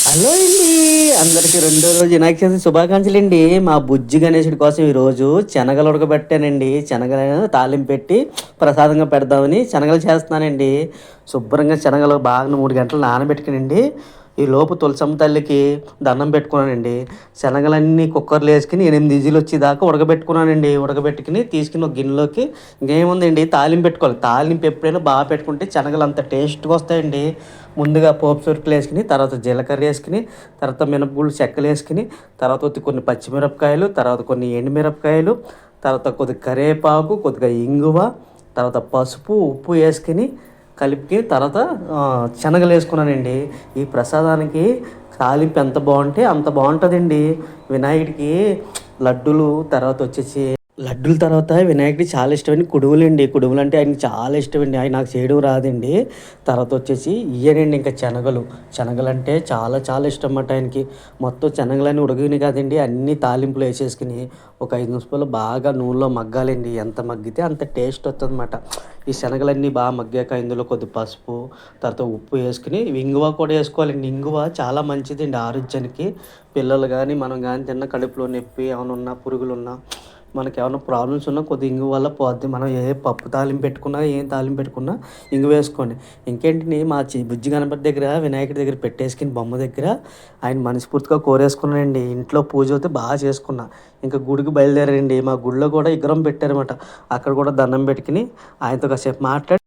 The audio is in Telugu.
హలో అండి, అందరికి రెండో రోజు వినాయక చవితి శుభాకాంక్షలు అండి. మా బుజ్జి గణేశుడి కోసం ఈరోజు శనగలు ఉడకబెట్టానండి. శనగలు తాలింపు పెట్టి ప్రసాదంగా పెడదామని శనగలు చేస్తున్నానండి. శుభ్రంగా శనగలు బాగా 3 గంటలు నానబెట్టుకునండి. ఈ లోపు తులసమ్మ తల్లికి దండం పెట్టుకున్నానండి. శనగలన్నీ కుక్కర్లో వేసుకుని 8 విజిల్ వచ్చేదాకా ఉడకబెట్టుకున్నానండి. ఉడకబెట్టుకుని తీసుకుని ఒక గిన్నెలోకి ఇంకేముందండి తాలింపు పెట్టుకోవాలి. తాలింపు ఎప్పుడైనా బాగా పెట్టుకుంటే శనగలు అంత టేస్ట్గా వస్తాయండి. ముందుగా పోపు సరుకులు వేసుకుని, తర్వాత జీలకర్ర వేసుకుని, తర్వాత మినపగుళ్ళు చెక్కలు వేసుకుని, తర్వాత కొన్ని పచ్చిమిరపకాయలు, తర్వాత కొన్ని ఎండుమిరపకాయలు, తర్వాత కొద్దిగా కరివేపాకు, కొద్దిగా ఇంగువ, తర్వాత పసుపు ఉప్పు వేసుకుని కలిపి తర్వాత శనగలు వేసుకున్నానండి. ఈ ప్రసాదానికి తాలింపు ఎంత బాగుంటే అంత బాగుంటుందండి. వినాయకుడికి లడ్డూలు తర్వాత వచ్చేసి లడ్డూల తర్వాత వినాయకుడికి చాలా ఇష్టమండి కుడుములండి. కుడుములు అంటే ఆయనకి చాలా ఇష్టమండి. ఆయన నాకు చేయడం రాదండి. తర్వాత వచ్చేసి ఇయ్యనండి ఇంకా శనగలు. శనగలు అంటే చాలా చాలా ఇష్టం అన్నమాట ఆయనకి. మొత్తం శనగలన్నీ ఉడకని కాదండి, అన్నీ తాలింపులు వేసేసుకుని ఒక 5 నిమిషాలు బాగా నూనెలో మగ్గాలండి. ఎంత మగ్గితే అంత టేస్ట్ వస్తుంది అన్నమాట. ఈ శనగలన్నీ బాగా మగ్గాక ఇందులో కొద్ది పసుపు, తర్వాత ఉప్పు వేసుకుని ఇంగువ కూడా వేసుకోవాలండి. ఇంగువ చాలా మంచిదండి ఆరోగ్యానికి. పిల్లలు కానీ మనం కానీ తిన్న కడుపులో నొప్పి ఏమైనా ఉన్నా, పురుగులు ఉన్నా, మనకి ఏమైనా ప్రాబ్లమ్స్ ఉన్నా కొద్దిగా ఇంగు వల్ల పోద్ది. మనం ఏ పప్పు తాలింపు పెట్టుకున్నా, ఏం తాలింపు పెట్టుకున్నా ఇంగు వేసుకోండి. ఇంకేంటిని మా బుజ్జి గణపతి దగ్గర వినాయకుడి దగ్గర పెట్టేసుకుని బొమ్మ దగ్గర ఆయన మనస్ఫూర్తిగా కోరేసుకున్నానండి. ఇంట్లో పూజ అయితే బాగా చేసుకున్నా. ఇంకా గుడికి బయలుదేరండి. మా గుడిలో కూడా విగ్రహం పెట్టారన్నమాట. అక్కడ కూడా దండం పెట్టుకుని ఆయనతో కాసేపు మాట్లాడి